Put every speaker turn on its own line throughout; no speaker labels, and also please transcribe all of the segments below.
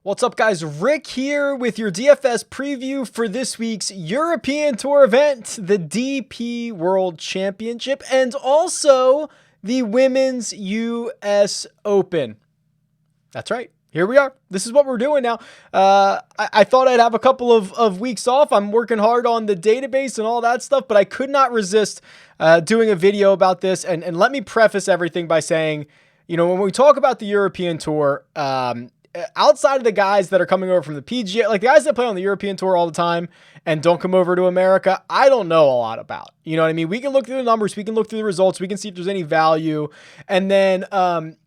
What's up, guys? Rick here with your DFS preview for this week's European Tour event, the DP World Championship, and also the Women's US Open. That's right. Here we are. This is what we're doing now. I thought I'd have a couple of weeks off. I'm working hard on the database and all that stuff, but I could not resist doing a video about this. And let me preface everything by saying, when we talk about the European Tour, outside of the guys that are coming over from the PGA, like the guys that play on the European Tour all the time and don't come over to America, I don't know a lot about. You know what I mean? We can look through the numbers, we can look through the results, we can see if there's any value. And then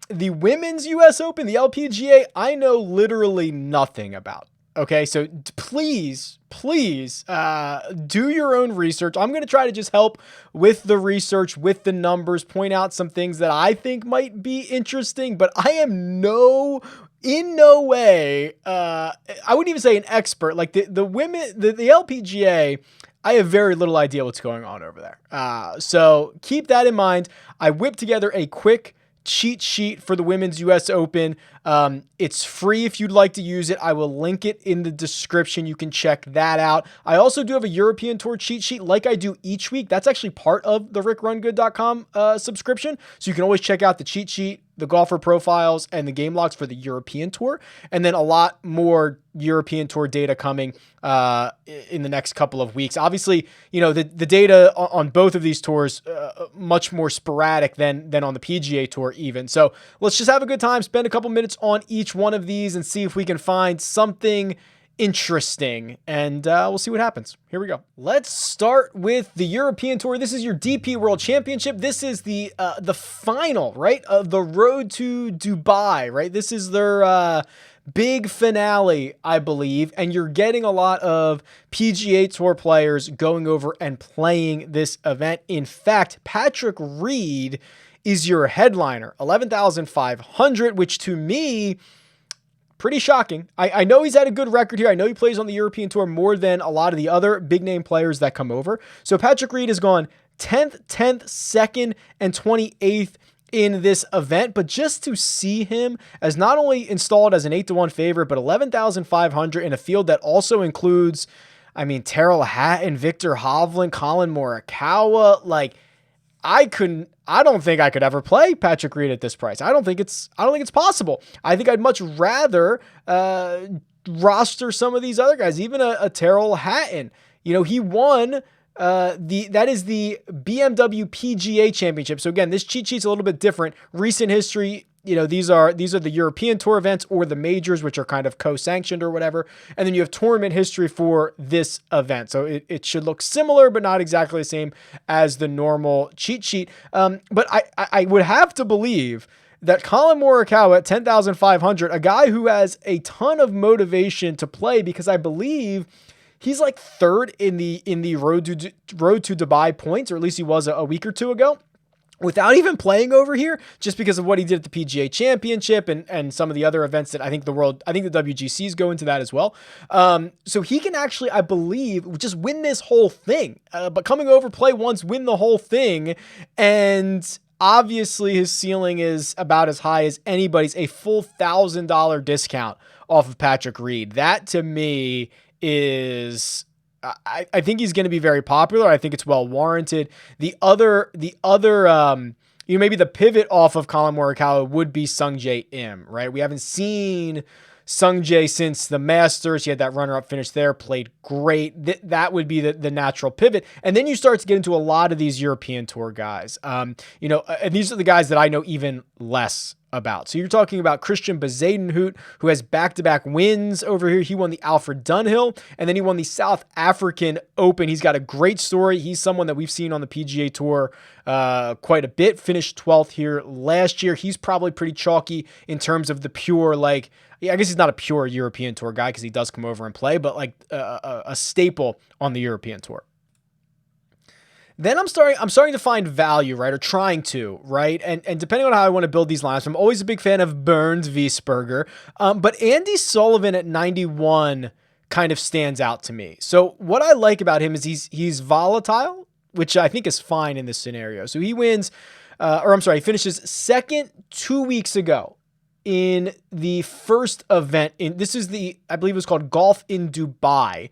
the Women's US Open, the LPGA, I know literally nothing about. Okay, so please do your own research. I'm going to try to just help with the research, with the numbers, point out some things that I think might be interesting, but I am in no way, I wouldn't even say an expert. Like the women, the LPGA, I have very little idea what's going on over there. So keep that in mind. I whipped together a quick cheat sheet for the Women's US Open. It's free if you'd like to use it. I will link it in the description. You can check that out. I also do have a European Tour cheat sheet like I do each week. That's actually part of the RickRunGood.com subscription. So you can always check out the cheat sheet, the golfer profiles, and the game logs for the European Tour. And then a lot more European Tour data coming in the next couple of weeks. Obviously, the data on both of these tours, much more sporadic than on the PGA Tour even. So let's just have a good time, spend a couple minutes on each one of these and see if we can find something interesting, and we'll see what happens. Here we go. Let's start with the European Tour. This is your DP World Championship. This is the final, right, of the road to Dubai, right? This is their big finale, I believe, and you're getting a lot of PGA Tour players going over and playing this event. In fact, Patrick Reed is your headliner, 11,500, which to me, pretty shocking. I know he's had a good record here. I know he plays on the European Tour more than a lot of the other big name players that come over. So Patrick Reed has gone 10th, 2nd, and 28th in this event. But just to see him as not only installed as an 8-1 favorite, but 11,500 in a field that also includes, Tyrrell Hatton, Victor Hovland, Colin Morikawa, I don't think I could ever play Patrick Reed at this price. I don't think it's possible. I think I'd much rather roster some of these other guys, even a Tyrrell Hatton. He won that is the BMW PGA Championship. So again, this cheat sheet's a little bit different. Recent history, these are the European Tour events or the majors, which are kind of co-sanctioned or whatever. And then you have tournament history for this event. So it should look similar, but not exactly the same as the normal cheat sheet. But I would have to believe that Colin Morikawa at 10,500, a guy who has a ton of motivation to play, because I believe he's like third in the road to Dubai points, or at least he was a week or two ago, without even playing over here, just because of what he did at the PGA Championship and some of the other events that I think the WGCs go into that as well. So he can actually, I believe, just win this whole thing. But coming over, play once, win the whole thing. And obviously his ceiling is about as high as anybody's, a full $1,000 discount off of Patrick Reed. That to me is, I think he's going to be very popular. I think it's well warranted. The other, maybe the pivot off of Colin Morikawa would be Sungjae Im, right? We haven't seen Sungjae since the Masters. He had that runner-up finish there, played great. That would be the natural pivot. And then you start to get into a lot of these European Tour guys. And these are the guys that I know even less about. So you're talking about Christian Bezuidenhout, who has back-to-back wins over here. He won the Alfred Dunhill, and then he won the South African Open. He's got a great story. He's someone that we've seen on the PGA Tour quite a bit. Finished 12th here last year. He's probably pretty chalky in terms of the pure, I guess he's not a pure European Tour guy because he does come over and play, but a staple on the European Tour. Then I'm starting to find value, right? Or trying to, right? And depending on how I want to build these lineups, I'm always a big fan of Bernd Wiesberger. But Andy Sullivan at 91 kind of stands out to me. So what I like about him is he's volatile, which I think is fine in this scenario. So he wins, he finishes second 2 weeks ago in the first event. This is I believe it was called Golf in Dubai.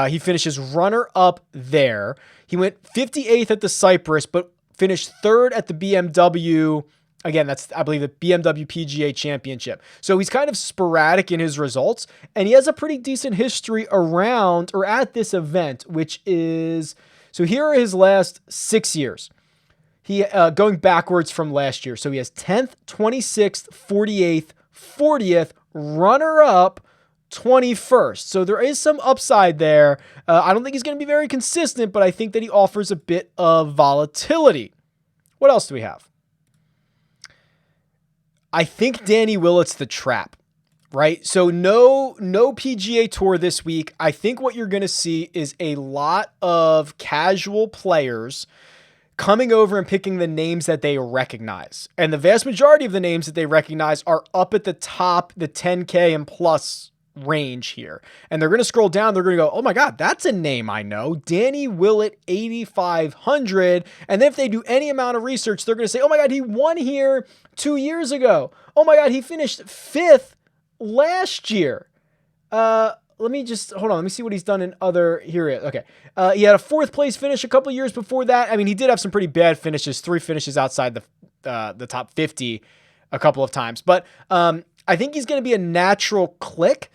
He finishes runner-up there. He went 58th at the Cyprus, but finished third at the BMW. Again, that's, I believe, the BMW PGA Championship. So he's kind of sporadic in his results, and he has a pretty decent history around or at this event, which is, so here are his last 6 years. He going backwards from last year. So he has 10th, 26th, 48th, 40th, runner-up, 21st. So there is some upside there. I don't think he's going to be very consistent, but I think that he offers a bit of volatility. What else do we have? I think Danny Willett's the trap, right? So no PGA Tour this week. I think what you're going to see is a lot of casual players coming over and picking the names that they recognize. And the vast majority of the names that they recognize are up at the top, the 10K and plus range here. And they're going to scroll down. They're going to go, oh my God, that's a name I know. Danny Willett, 8,500. And then if they do any amount of research, they're going to say, oh my God, he won here 2 years ago. Oh my God, he finished 5th last year. Let me just, hold on. Let me see what he's done in other, here it is. Okay. He had a 4th place finish a couple of years before that. I mean, he did have some pretty bad finishes, 3 finishes outside the top 50 a couple of times. But I think he's going to be a natural click.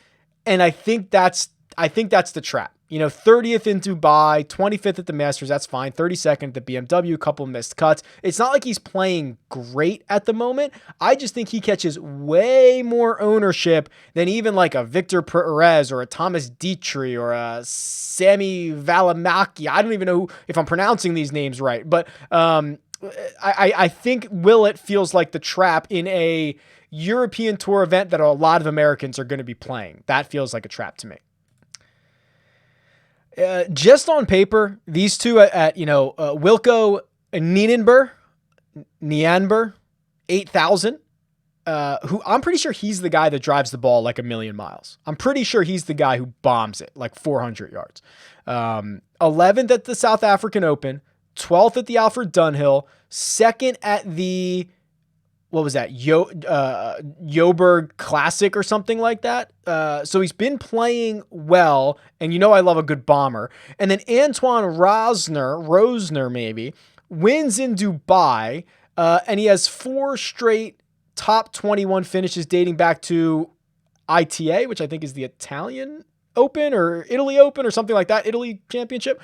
And I think that's the trap. 30th in Dubai, 25th at the Masters, that's fine. 32nd at the BMW, a couple missed cuts. It's not like he's playing great at the moment. I just think he catches way more ownership than even like a Victor Perez or a Thomas Dietrich or a Sami Valimaki. I don't even know if I'm pronouncing these names right, but I think Willett feels like the trap in a European Tour event that a lot of Americans are going to be playing. That feels like a trap to me. Just on paper, these two at Wilco Nienaber, 8,000, who I'm pretty sure he's the guy that drives the ball like a million miles. I'm pretty sure he's the guy who bombs it like 400 yards. 11th at the South African Open, 12th at the Alfred Dunhill, 2nd at the, what was that? Joburg Classic or something like that. So he's been playing well, and I love a good bomber. And then Antoine Rosner maybe, wins in Dubai, and he has 4 straight top 21 finishes dating back to ITA, which I think is the Italian Open or Italy Open or something like that, Italy Championship.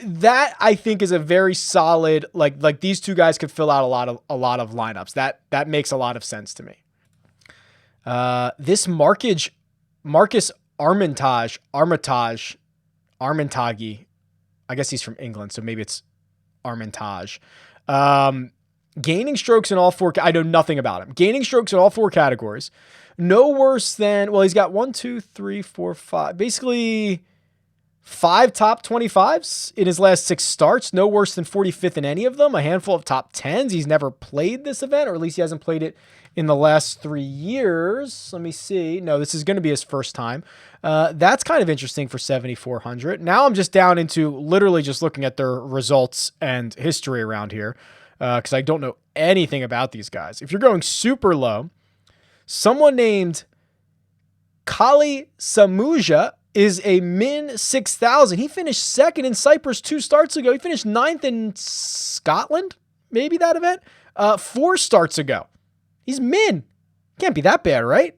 That I think is a very solid, like these two guys could fill out a lot of lineups. That makes a lot of sense to me. This Marcus Armitage, I guess he's from England, so maybe it's Armitage. Gaining strokes in all 4. I know nothing about him. Gaining strokes in all 4 categories. No worse than, well, he's got 1, 2, 3, 4, 5. Basically 5 top 25s in his last 6 starts, no worse than 45th in any of them. A handful of top 10s. He's never played this event, or at least he hasn't played it in the last 3 years. Let me see. No, this is going to be his first time. That's kind of interesting for 7,400. Now I'm just down into literally just looking at their results and history around here because I don't know anything about these guys. If you're going super low, someone named Kali Samuja is a min 6,000. He finished 2nd in Cyprus 2 starts ago. He finished 9th in Scotland, maybe that event, 4 starts ago. He's min. Can't be that bad, right?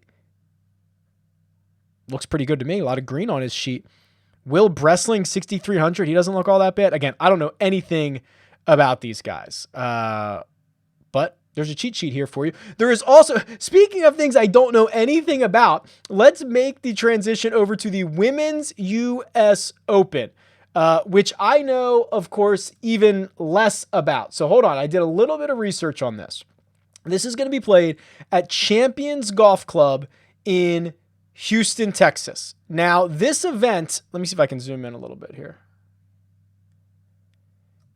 Looks pretty good to me. A lot of green on his sheet. Will Bressling, 6,300. He doesn't look all that bad. Again, I don't know anything about these guys, but there's a cheat sheet here for you. There is also, speaking of things I don't know anything about, let's make the transition over to the Women's US Open, which I know, of course, even less about. So hold on. I did a little bit of research on this. This is going to be played at Champions Golf Club in Houston, Texas. Now, this event, let me see if I can zoom in a little bit here.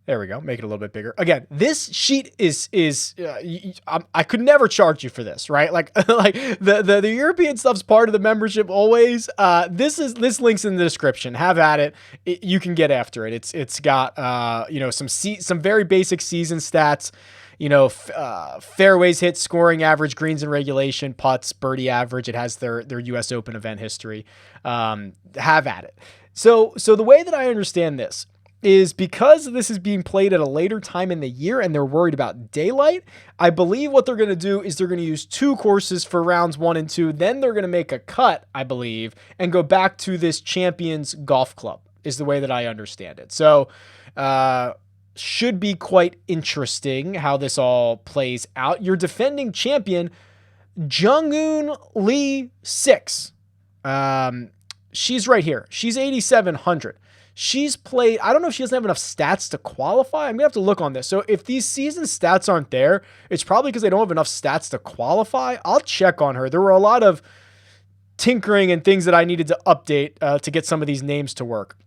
There we go. Make it a little bit bigger. Again, this sheet I could never charge you for this, right? Like like the European stuff's part of the membership always. This link's in the description. Have at it. You can get after it. It's got some very basic season stats. Fairways hit, scoring average, greens in regulation, putts, birdie average. It has their US Open event history. Have at it. So the way that I understand this is because this is being played at a later time in the year and they're worried about daylight, I believe what they're going to do is they're going to use 2 courses for rounds 1 and 2. Then they're going to make a cut, I believe, and go back to this Champions Golf Club is the way that I understand it. So, should be quite interesting how this all plays out. Your defending champion, Jung-Eun Lee 6. She's right here. She's 8,700. She's played, I don't know if she doesn't have enough stats to qualify. I'm going to have to look on this. So if these season stats aren't there, it's probably because they don't have enough stats to qualify. I'll check on her. There were a lot of tinkering and things that I needed to update to get some of these names to work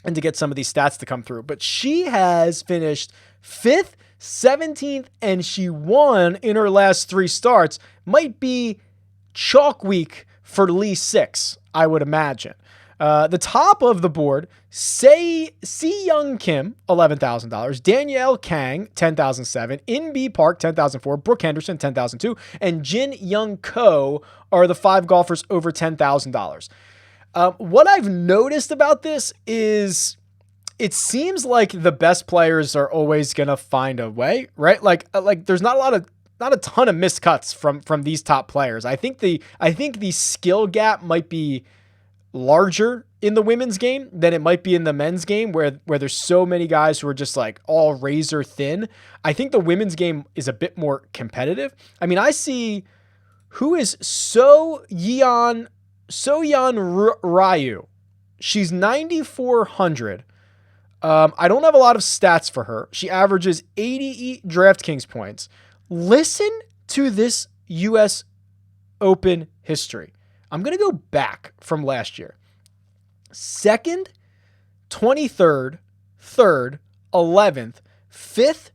and to get some of these stats to come through. But she has finished 5th, 17th, and she won in her last 3 starts. Might be chalk week for Lee 6, I would imagine. The top of the board, Si-Young Kim, $11,000. Danielle Kang, $10,007. In-B Park, $10,004. Brooke Henderson, $10,002. And Jin Young Ko are the 5 golfers over $10,000. What I've noticed about this is it seems like the best players are always going to find a way, right? Like there's not a ton of missed cuts from these top players. I think the skill gap might be larger in the women's game than it might be in the men's game where there's so many guys who are just like all razor thin. I think the women's game is a bit more competitive. I mean, I see who is So-Yeon Ryu. She's 9,400. I don't have a lot of stats for her. She averages 80 DraftKings points. Listen to this US Open history. I'm going to go back from last year. 2nd, 23rd, 3rd, 11th, 5th,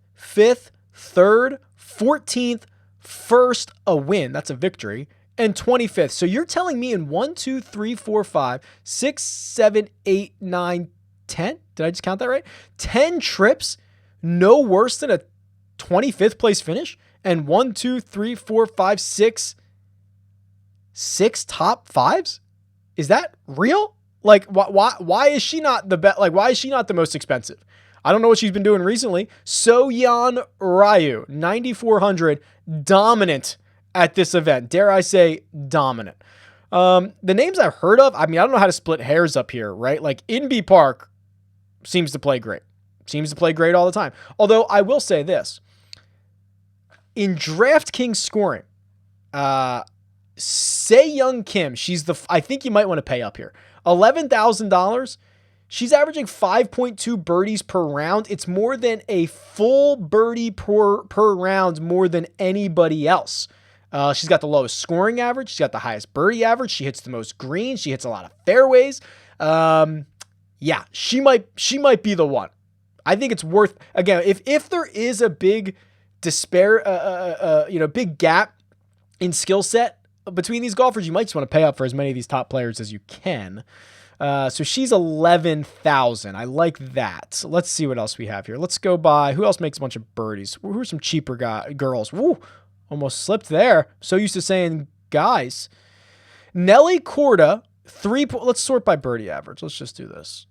3rd, 14th, 1st, a win. That's a victory. And 25th. So you're telling me in 1, 2, 3, 4, 5, 6, 7, 8, 9, 10? Did I just count that right? 10 trips, no worse than a 25th place finish? And 1, 2, 3, 4, 5, 6 top 5s? Is that real? Like, why is she not the best? Like, why is she not the most expensive? I don't know what she's been doing recently. So-Yeon Ryu, 9,400, dominant at this event. Dare I say dominant. The names I've heard of, I mean, I don't know how to split hairs up here, right? Like, In-B Park seems to play great. Seems to play great all the time. Although, I will say this. In DraftKings scoring, Se-Young Kim, I think you might want to pay up here. $11,000. She's averaging 5.2 birdies per round. It's more than a full birdie per round more than anybody else. She's got the lowest scoring average. She's got the highest birdie average. She hits the most greens. She hits a lot of fairways. Yeah, she might be the one. I think it's worth, again, if there is a big big gap in skill set between these golfers, you might just want to pay up for as many of these top players as you can. So she's 11,000. I like that. So let's see what else we have here. Let's go by, who else makes a bunch of birdies? Who are some cheaper girls? Woo, almost slipped there. So used to saying guys. Nelly Korda, let's sort by birdie average. Let's just do this.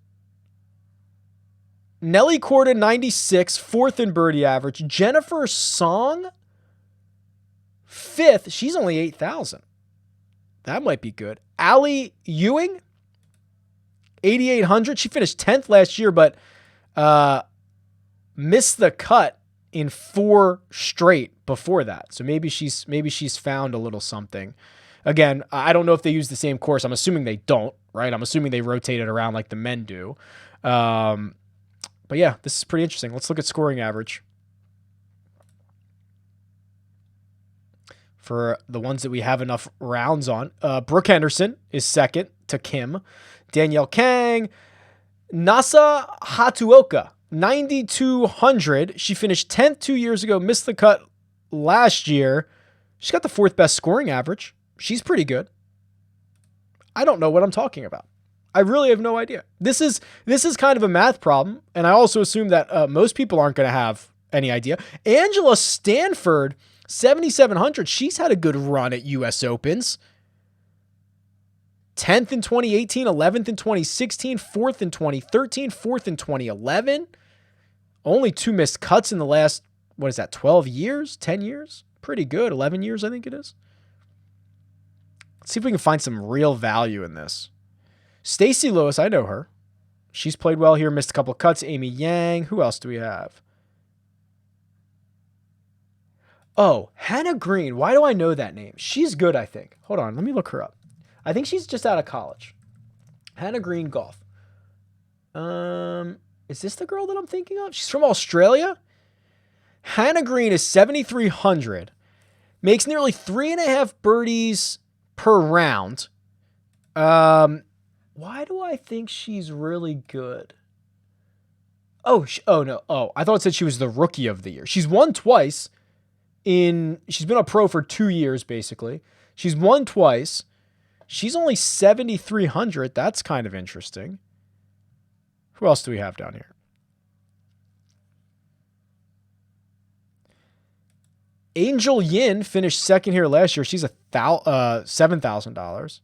Nelly Korda, 96, 4th in birdie average. Jennifer Song, 5th. She's only 8,000. That might be good. Allie Ewing, 8,800. She finished 10th last year, but missed the cut in 4 straight before that. So maybe she's found a little something. Again, I don't know if they use the same course. I'm assuming they don't, right? I'm assuming they rotate it around like the men do. But yeah, this is pretty interesting. Let's look at scoring average. For the ones that we have enough rounds on. Brooke Henderson is 2nd to Kim. Danielle Kang. Nasa Hatuoka, 9,200. She finished 10th 2 years ago, missed the cut last year. She's got the 4th best scoring average. She's pretty good. I don't know what I'm talking about. I really have no idea. This is kind of a math problem, and I also assume that most people aren't going to have any idea. Angela Stanford, 7,700. She's had a good run at U.S. Opens. 10th in 2018, 11th in 2016, 4th in 2013, 4th in 2011. Only 2 missed cuts in the last, 12 years? 10 years? Pretty good. 11 years, I think it is. Let's see if we can find some real value in this. Stacey Lewis, I know her. She's played well here, missed a couple of cuts. Amy Yang. Who else do we have? Oh, Hannah Green. Why do I know that name? She's good, I think. Hold on, let me look her up. I think she's just out of college. Hannah Green Golf. Is this the girl that I'm thinking of? She's from Australia. Hannah Green is 7,300. Makes nearly 3.5 birdies per round. Why do I think she's really good? Oh no. Oh, I thought it said she was the rookie of the year. She's won twice. She's been a pro for 2 years, basically. She's won twice. She's only 7,300. That's kind of interesting. Who else do we have down here? Angel Yin finished second here last year. She's $7,000.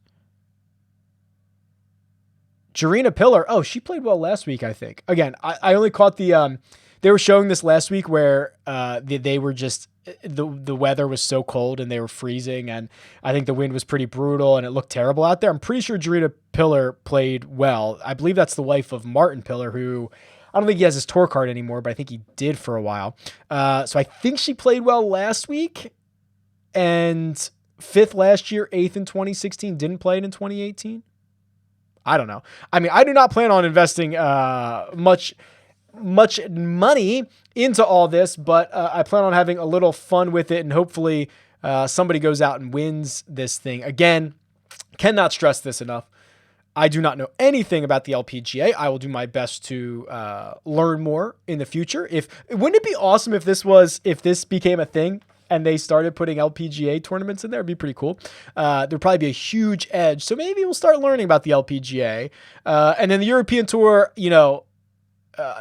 Jarena Pillar. Oh, she played well last week, I think. Again, I only caught the they were showing this last week where they were just the weather was so cold and they were freezing, and I think the wind was pretty brutal and it looked terrible out there. I'm pretty sure Jarena Pillar played well. I believe that's the wife of Martin Pillar, who I don't think he has his tour card anymore, but I think he did for a while. So I think she played well last week, and 5th last year, 8th in 2016, didn't play it in 2018. I don't know. I mean, I do not plan on investing much money into all this, but I plan on having a little fun with it, and hopefully somebody goes out and wins this thing. Again, cannot stress this enough. I do not know anything about the LPGA. I will do my best to learn more in the future. Wouldn't it be awesome if this became a thing and they started putting LPGA tournaments in there? It'd be pretty cool. There'd probably be a huge edge. So maybe we'll start learning about the LPGA. And then the European Tour,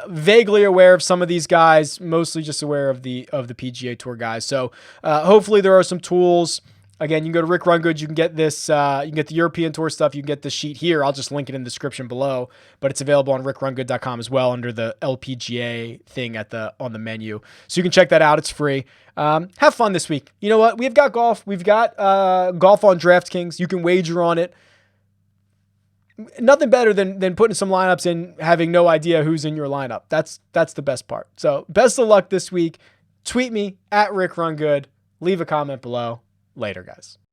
vaguely aware of some of these guys, mostly just aware of the PGA Tour guys. So hopefully there are some tools. Again, you can go to Rick Run Good. You can get this. You can get the European Tour stuff. You can get the sheet here. I'll just link it in the description below. But it's available on RickRunGood.com as well under the LPGA thing on the menu. So you can check that out. It's free. Have fun this week. You know what? We've got golf. We've got golf on DraftKings. You can wager on it. Nothing better than putting some lineups in, having no idea who's in your lineup. That's the best part. So best of luck this week. Tweet me at RickRunGood. Leave a comment below. Later, guys.